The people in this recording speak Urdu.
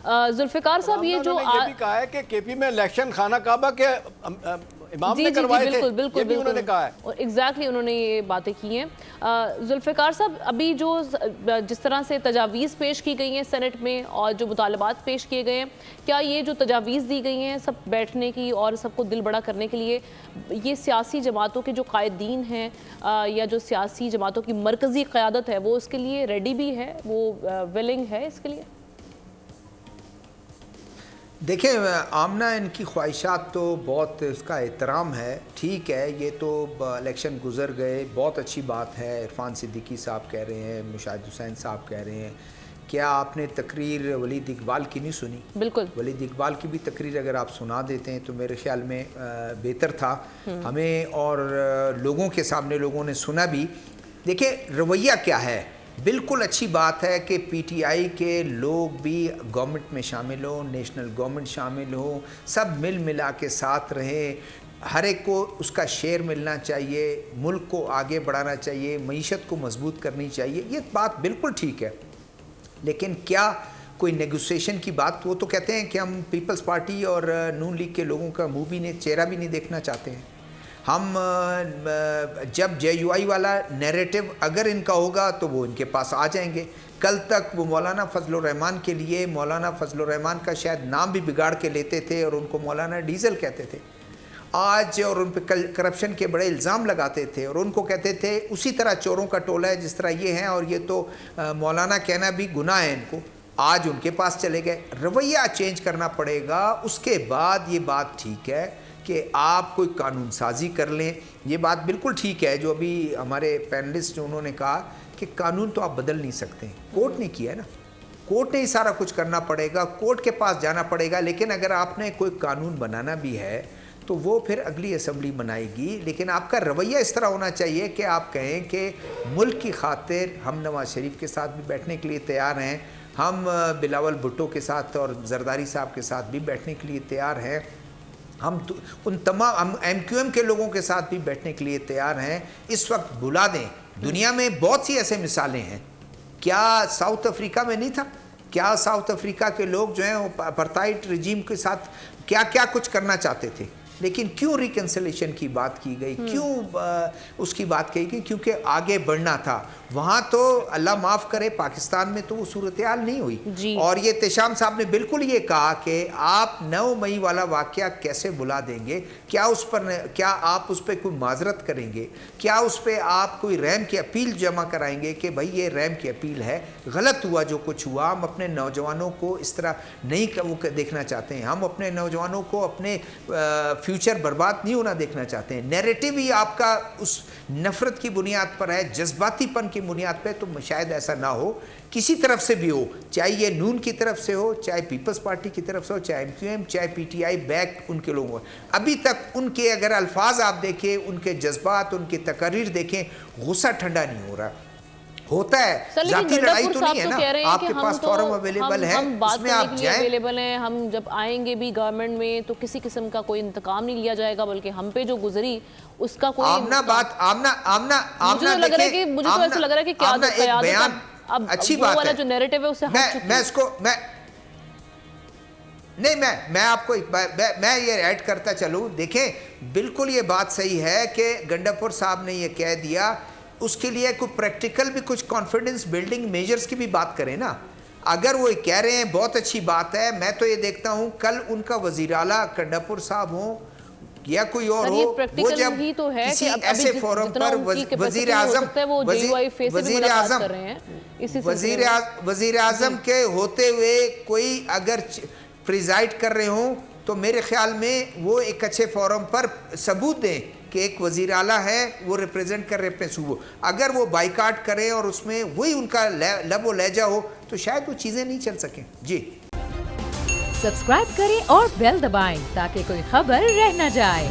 ذوالفقار صاحب یہ جو یہ بھی کہا ہے کہ کے پی میں الیکشن خانہ کعبہ کے امام نے کروائے تھے، یہ بھی انہوں نے کہا ہے۔ اور ایگزیکٹلی انہوں نے یہ باتیں کی ہیں۔ ذوالفقار صاحب ابھی جو جس طرح سے تجاویز پیش کی گئی ہیں سینٹ میں اور جو مطالبات پیش کیے گئے ہیں، کیا یہ جو تجاویز دی گئی ہیں سب بیٹھنے کی اور سب کو دل بڑا کرنے کے لیے، یہ سیاسی جماعتوں کے جو قائدین ہیں یا جو سیاسی جماعتوں کی مرکزی قیادت ہے وہ اس کے لیے ریڈی بھی ہے، وہ ویلنگ ہے اس کے لیے؟ دیکھیں آمنہ ان کی خواہشات تو بہت اس کا احترام ہے، ٹھیک ہے، یہ تو الیکشن گزر گئے، بہت اچھی بات ہے۔ عرفان صدیقی صاحب کہہ رہے ہیں، مشاہد حسین صاحب کہہ رہے ہیں۔ کیا آپ نے تقریر ولید اقبال کی نہیں سنی؟ بالکل، ولید اقبال کی بھی تقریر اگر آپ سنا دیتے ہیں تو میرے خیال میں بہتر تھا ہمیں، اور لوگوں کے سامنے لوگوں نے سنا بھی۔ دیکھیں رویہ کیا ہے، بالکل اچھی بات ہے کہ پی ٹی آئی کے لوگ بھی گورنمنٹ میں شامل ہوں، نیشنل گورنمنٹ شامل ہوں، سب مل ملا کے ساتھ رہیں، ہر ایک کو اس کا شیئر ملنا چاہیے، ملک کو آگے بڑھانا چاہیے، معیشت کو مضبوط کرنی چاہیے، یہ بات بالکل ٹھیک ہے۔ لیکن کیا کوئی نیگوسیشن کی بات، وہ تو کہتے ہیں کہ ہم پیپلز پارٹی اور نون لیگ کے لوگوں کا منہ بھی نہیں، چہرہ بھی نہیں دیکھنا چاہتے ہیں۔ ہم جب جے یو آئی والا نیریٹو اگر ان کا ہوگا تو وہ ان کے پاس آ جائیں گے۔ کل تک وہ مولانا فضل الرحمان کے لیے مولانا فضل الرحمان کا شاید نام بھی بگاڑ کے لیتے تھے اور ان کو مولانا ڈیزل کہتے تھے آج، اور ان پہ کرپشن کے بڑے الزام لگاتے تھے اور ان کو کہتے تھے اسی طرح چوروں کا ٹولہ ہے جس طرح یہ ہیں، اور یہ تو مولانا کہنا بھی گناہ ہے ان کو۔ آج ان کے پاس چلے گئے، رویہ چینج کرنا پڑے گا۔ اس کے بعد یہ بات ٹھیک ہے کہ آپ کوئی قانون سازی کر لیں، یہ بات بالکل ٹھیک ہے جو ابھی ہمارے پینلسٹ انہوں نے کہا کہ قانون تو آپ بدل نہیں سکتے، کورٹ نے کیا ہے نا، کورٹ نے ہی سارا کچھ کرنا پڑے گا، کورٹ کے پاس جانا پڑے گا۔ لیکن اگر آپ نے کوئی قانون بنانا بھی ہے تو وہ پھر اگلی اسمبلی بنائے گی، لیکن آپ کا رویہ اس طرح ہونا چاہیے کہ آپ کہیں کہ ملک کی خاطر ہم نواز شریف کے ساتھ بھی بیٹھنے کے لیے تیار ہیں، ہم بلاول بھٹو کے ساتھ اور زرداری صاحب کے ساتھ بھی بیٹھنے کے لیے تیار ہیں، ہم ان تمام ہم ایم کیو ایم کے لوگوں کے ساتھ بھی بیٹھنے کے لیے تیار ہیں۔ اس وقت بلا دیں، دنیا میں بہت سی ایسے مثالیں ہیں۔ کیا ساؤتھ افریقہ میں نہیں تھا؟ کیا ساؤتھ افریقہ کے لوگ جو ہیں وہ اپارتھائڈ رجیم کے ساتھ کیا کیا کچھ کرنا چاہتے تھے، لیکن کیوں ریکنسلیشن کی بات کی گئی، کیوں اس کی بات کہی گئی؟ کیونکہ آگے بڑھنا تھا۔ وہاں تو اللہ معاف کرے پاکستان میں تو وہ صورتحال نہیں ہوئی، اور یہ احتشام صاحب نے بالکل یہ کہا کہ آپ 9 مئی والا واقعہ کیسے بلا دیں گے، کیا اس پر کیا آپ اس پہ کوئی معذرت کریں گے، کیا اس پہ آپ کوئی رحم کی اپیل جمع کرائیں گے کہ بھائی یہ رحم کی اپیل ہے، غلط ہوا جو کچھ ہوا، ہم اپنے نوجوانوں کو اس طرح نہیں دیکھنا چاہتے ہیں، ہم اپنے نوجوانوں کو اپنے فیوچر برباد نہیں ہونا دیکھنا چاہتے ہیں۔ نیریٹو ہی آپ کا اس نفرت کی بنیاد پر ہے، جذباتی پن کی بنیاد پہ، تو شاید ایسا نہ ہو کسی طرف سے بھی ہو، چاہے یہ نون کی طرف سے ہو، چاہے پیپلز پارٹی کی طرف سے ہو، چاہے ایم کیو ایم، چاہے P T I, back in کے لوگوں۔ ابھی تک ان کے اگر الفاظ آپ دیکھیں، ان کے جذبات، ان کی تقاریر دیکھیں، غصہ ٹھنڈا نہیں ہو رہا، ہوتا ہے ذاتی لڑائی تو نہیں ہے نا، آپ کے پاس فورم اویلیبل ہے، اس میں آپ جائیں، اویلیبل ہیں، ہم جب آئیں گے بھی گورنمنٹ میں تو کسی قسم کا کوئی انتقام نہیں لیا جائے گا، بلکہ ہم پہ جو گزری اس کا کوئی آمنہ بات، آمنہ دیکھیں، مجھے تو ایسا لگ رہا ہے کہ قیادت اب اچھی وہ بات والا ہے جو نیریٹو ہے اسے ہٹ چکی ہے۔ میں اس کو میں آپ کو میں یہ ایڈ کرتا چلوں، دیکھیں بالکل یہ بات صحیح ہے کہ گنڈاپور صاحب نے یہ کہہ دیا، اس کے لیے کوئی پریکٹیکل بھی کچھ کانفیڈنس بلڈنگ میجرز کی بھی بات کریں نا۔ اگر وہ کہہ رہے ہیں بہت اچھی بات ہے، میں تو یہ دیکھتا ہوں کل ان کا وزیر اعلیٰ گنڈاپور صاحب ہوں یا کوئی اور ہو، وہ جب کسی ایسے فورم پر وزیر اعظم کے ہوتے ہوئے کوئی اگر پریزائڈ کر رہے ہوں تو میرے خیال میں وہ ایک اچھے فورم پر ثبوت دیں کہ ایک وزیر اعلیٰ ہے، وہ ریپریزنٹ کر رہے اپنے صوبوں۔ اگر وہ بائیکاٹ کریں اور اس میں وہی ان کا لب و لہجہ ہو تو شاید وہ چیزیں نہیں چل سکیں۔ جی سبسکرائب کریں اور بیل دبائیں تاکہ کوئی خبر رہ نہ جائے۔